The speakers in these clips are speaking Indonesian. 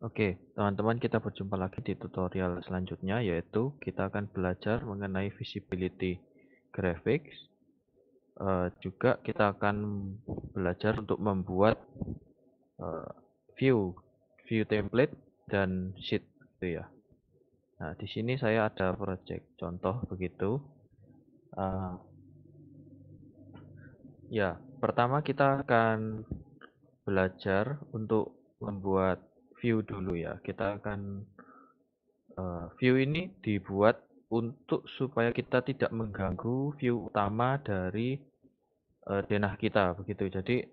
Oke, teman-teman, kita berjumpa lagi di tutorial selanjutnya, yaitu kita akan belajar mengenai visibility graphics. Juga kita akan belajar untuk membuat eh, view view template dan sheet gitu ya. Nah, di sini saya ada project contoh begitu. Eh, ya, pertama kita akan belajar untuk membuat view dulu ya. Kita akan view ini dibuat untuk supaya kita tidak mengganggu view utama dari denah kita begitu. Jadi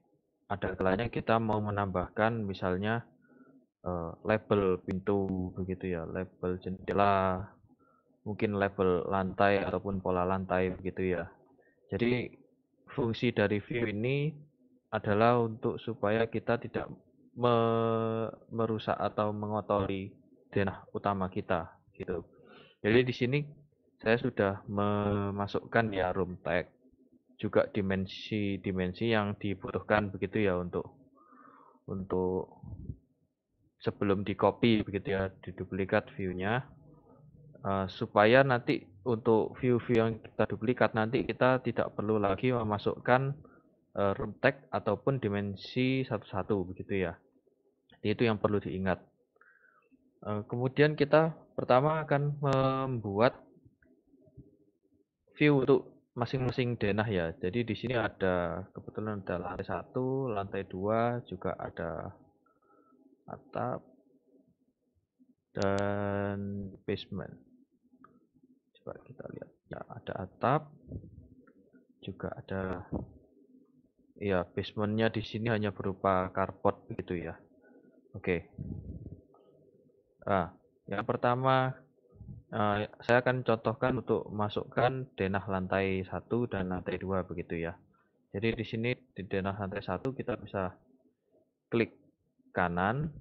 ada kalanya kita mau menambahkan misalnya label pintu begitu ya, label jendela, mungkin label lantai ataupun pola lantai begitu ya. Jadi fungsi dari view ini adalah untuk supaya kita tidak merusak atau mengotori denah utama kita gitu. Jadi di sini saya sudah memasukkan ya room tag, juga dimensi-dimensi yang dibutuhkan begitu ya untuk sebelum di copy begitu ya, diduplikat view-nya, supaya nanti untuk view-view yang kita duplikat nanti kita tidak perlu lagi memasukkan room tag ataupun dimensi satu-satu begitu ya. Jadi itu yang perlu diingat. Kemudian kita pertama akan membuat view untuk masing-masing denah ya. Jadi di sini ada kebetulan ada lantai satu, lantai dua, juga ada atap dan basement. Coba kita lihat. Ya, ada atap, juga ada ya basementnya di sini hanya berupa carport begitu ya. Oke. Nah, yang pertama saya akan contohkan untuk masukkan denah lantai satu dan lantai 2 begitu ya. Jadi di sini di denah lantai satu kita bisa klik kanan,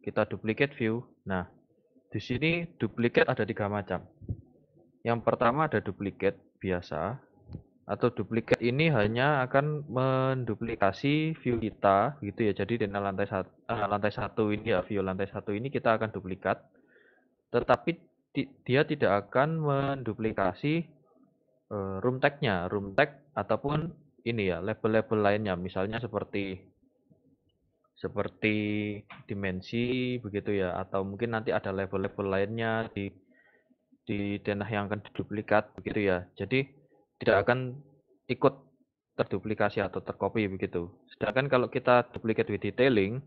kita duplicate view. Nah, di sini duplicate ada 3 macam. Yang pertama ada duplicate biasa, atau duplicate ini hanya akan menduplikasi view kita gitu ya. Jadi denah lantai satu ini ya, view lantai satu ini kita akan duplikat, tetapi dia tidak akan menduplikasi room tag-nya, room tag ataupun ini ya, label-label lainnya, misalnya seperti seperti dimensi begitu ya, atau mungkin nanti ada label-label lainnya di denah yang akan diduplikat begitu ya. Jadi tidak akan ikut terduplikasi atau tercopy begitu. Sedangkan kalau kita duplicate with detailing,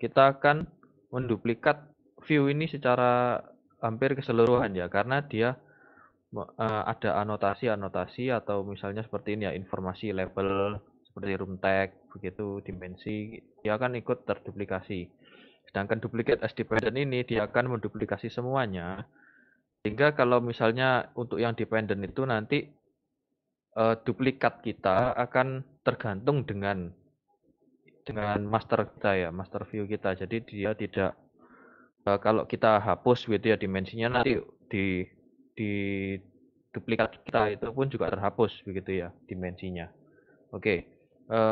kita akan menduplikat view ini secara hampir keseluruhan ya, karena dia ada anotasi-anotasi atau misalnya seperti ini ya, informasi label seperti room tag begitu, dimensi, dia akan ikut terduplikasi. Sedangkan duplicate as dependent ini dia akan menduplikasi semuanya, sehingga kalau misalnya untuk yang dependent itu nanti duplikat kita akan tergantung dengan master kita ya, master view kita. Jadi dia tidak kalau kita hapus gitu ya dimensinya, nanti di duplikat kita itu pun juga terhapus begitu ya dimensinya. Oke,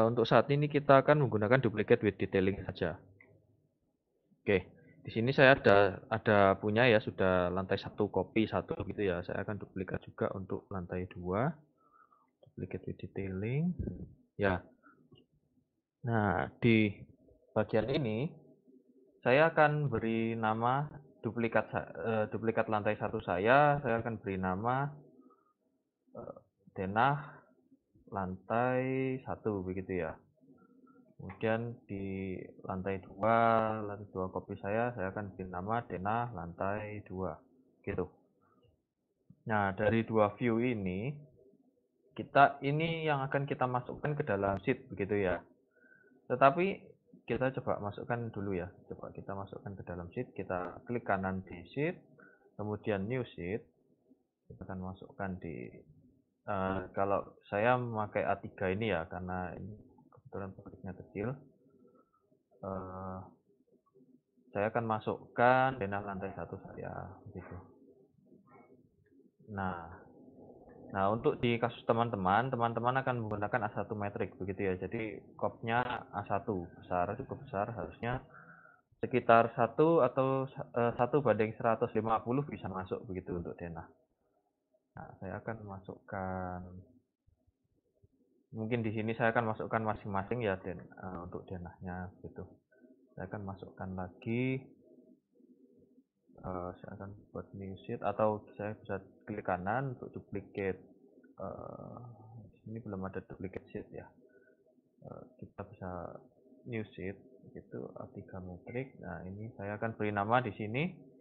untuk saat ini kita akan menggunakan duplicate with detailing saja. Oke, di sini saya ada punya ya, sudah lantai satu copy satu gitu ya. Saya akan duplikat juga untuk lantai dua, duplicate with detailing. Ya, nah di bagian ini saya akan beri nama duplikat lantai satu saya akan beri nama denah lantai satu begitu ya. Kemudian di lantai dua kopi saya akan beri nama denah lantai 2 gitu. Nah, dari dua view ini ini yang akan kita masukkan ke dalam sheet begitu ya. Tetapi kita coba masukkan dulu ya. Coba kita masukkan ke dalam sheet, kita klik kanan di sheet, kemudian new sheet. Kita akan masukkan di kalau saya memakai A3 ini ya, karena ini kebetulan produknya kecil. Eh, saya akan masukkan denah lantai satu saya gitu. Nah, untuk di kasus teman-teman akan menggunakan A1 metrik begitu ya. Jadi kopnya A1 besar, cukup besar, harusnya sekitar 1 banding 150 bisa masuk begitu untuk denah. Nah, saya akan masukkan, mungkin di sini saya akan masukkan masing-masing ya untuk denahnya gitu. Saya akan masukkan lagi, saya akan buat new sheet atau saya bisa klik kanan untuk duplicate. Ini belum ada duplicate sheet ya. Kita bisa new sheet gitu, A3 metrik. Nah, ini saya akan beri nama di sini.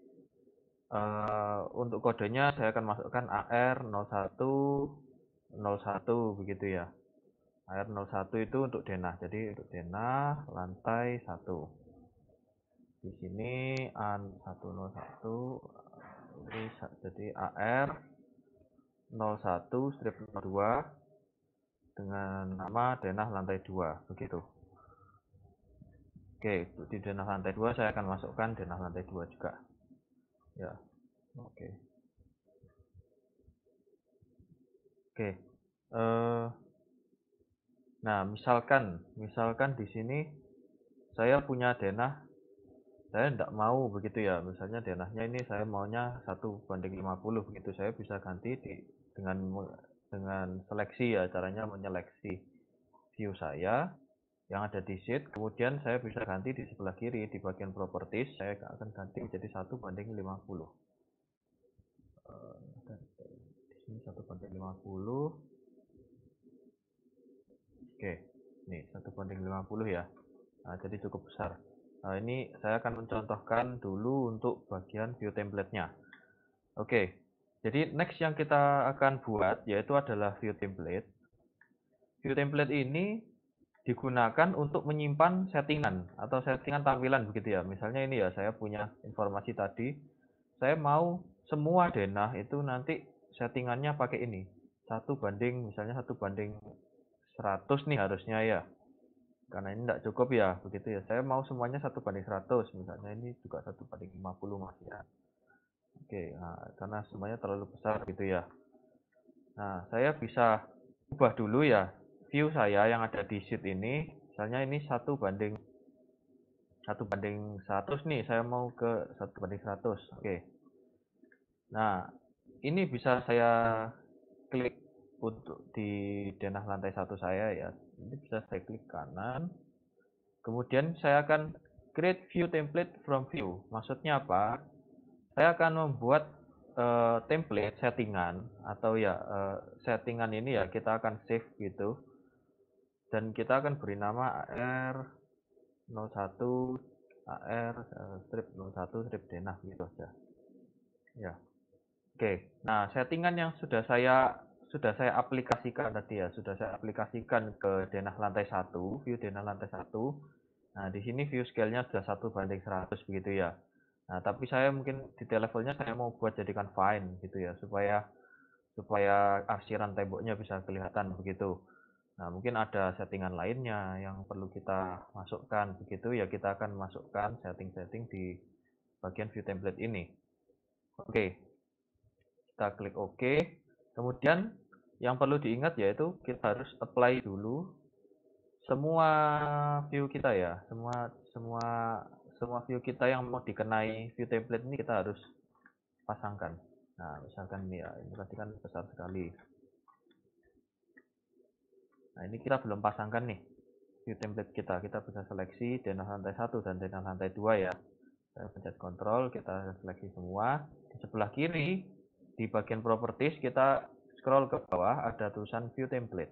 Untuk kodenya saya akan masukkan AR0101 begitu ya. AR01 itu untuk denah. Jadi untuk denah lantai 1. Di sini AN101 ini jadi AR01-02 dengan nama denah lantai 2 begitu. Oke, di denah lantai 2 saya akan masukkan denah lantai 2 juga. Ya. Oke. Oke. Nah, misalkan di sini saya punya denah, saya tidak mau begitu ya. Misalnya denahnya ini saya maunya 1:50 begitu. Saya bisa ganti dengan seleksi ya, caranya menyeleksi view saya yang ada di sheet, kemudian saya bisa ganti di sebelah kiri di bagian properties, saya akan ganti menjadi 1:50. Di sini 1:50. Oke, nih 1:50 ya. Nah, jadi cukup besar. Nah, ini saya akan mencontohkan dulu untuk bagian view template-nya. Oke, jadi next yang kita akan buat yaitu adalah view template. View template ini digunakan untuk menyimpan settingan atau settingan tampilan begitu ya. Misalnya ini ya, saya punya informasi tadi, saya mau semua denah itu nanti settingannya pakai ini. Misalnya 1:100 nih harusnya ya. Karena ini tidak cukup ya, begitu ya. Saya mau semuanya 1:100, misalnya ini juga 1:50 mas ya. Oke, nah, karena semuanya terlalu besar gitu ya. Nah, saya bisa ubah dulu ya view saya yang ada di sheet ini. Misalnya ini 1:100 nih, saya mau ke 1:100. Oke. Nah, ini bisa saya klik untuk di denah lantai 1 saya ya. Ini bisa saya klik kanan. Kemudian saya akan create view template from view. Maksudnya apa? Saya akan membuat template settingan atau ya settingan ini ya kita akan save gitu. Dan kita akan beri nama AR01 strip 01 strip denah gitu aja. Ya. Oke. Nah, settingan yang sudah saya aplikasikan tadi ya, sudah saya aplikasikan ke denah lantai 1, view denah lantai 1. Nah, di sini view scale-nya sudah 1:100 begitu ya. Nah, tapi saya mungkin detail levelnya saya mau buat jadikan fine gitu ya, supaya arsiran temboknya bisa kelihatan begitu. Nah, mungkin ada settingan lainnya yang perlu kita masukkan begitu ya, kita akan masukkan setting-setting di bagian view template ini. Oke. Kita klik OK. Kemudian yang perlu diingat yaitu kita harus apply dulu semua view kita ya, semua view kita yang mau dikenai view template ini kita harus pasangkan. Nah, misalkan ini ya, ini tadi kan besar sekali. Nah, ini kita belum pasangkan nih view template kita. Kita bisa seleksi denah lantai 1 dan denah lantai 2 ya. Saya pencet kontrol, kita seleksi semua. Di sebelah kiri di bagian properties kita scroll ke bawah ada tulisan view template.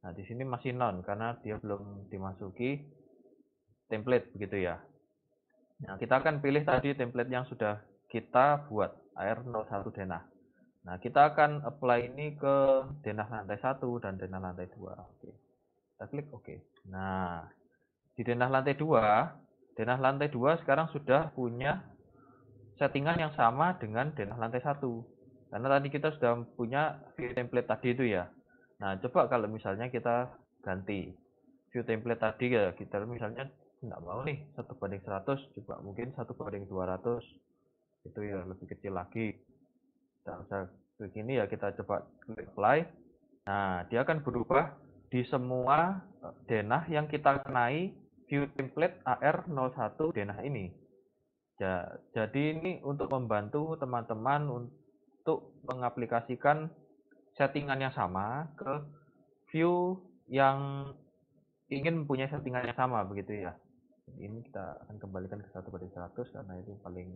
Nah, di sini masih none karena dia belum dimasuki template begitu ya. Nah, kita akan pilih tadi template yang sudah kita buat, AR01 denah. Nah, kita akan apply ini ke denah lantai 1 dan denah lantai 2. Oke. Kita klik OK. Nah, di denah lantai 2 sekarang sudah punya settingan yang sama dengan denah lantai 1. Karena tadi kita sudah punya view template tadi itu ya. Nah, coba kalau misalnya kita ganti view template tadi ya, kita misalnya nggak mau nih 1:100, coba mungkin 1:200. Itu ya lebih kecil lagi. Kita bisa begini ya, kita coba klik apply. Nah, dia akan berubah di semua denah yang kita kenai view template AR01 denah ini. Jadi ini untuk membantu teman-teman untuk mengaplikasikan settingan yang sama ke view yang ingin mempunyai settingan yang sama begitu ya. Ini kita akan kembalikan ke 1/100 karena itu paling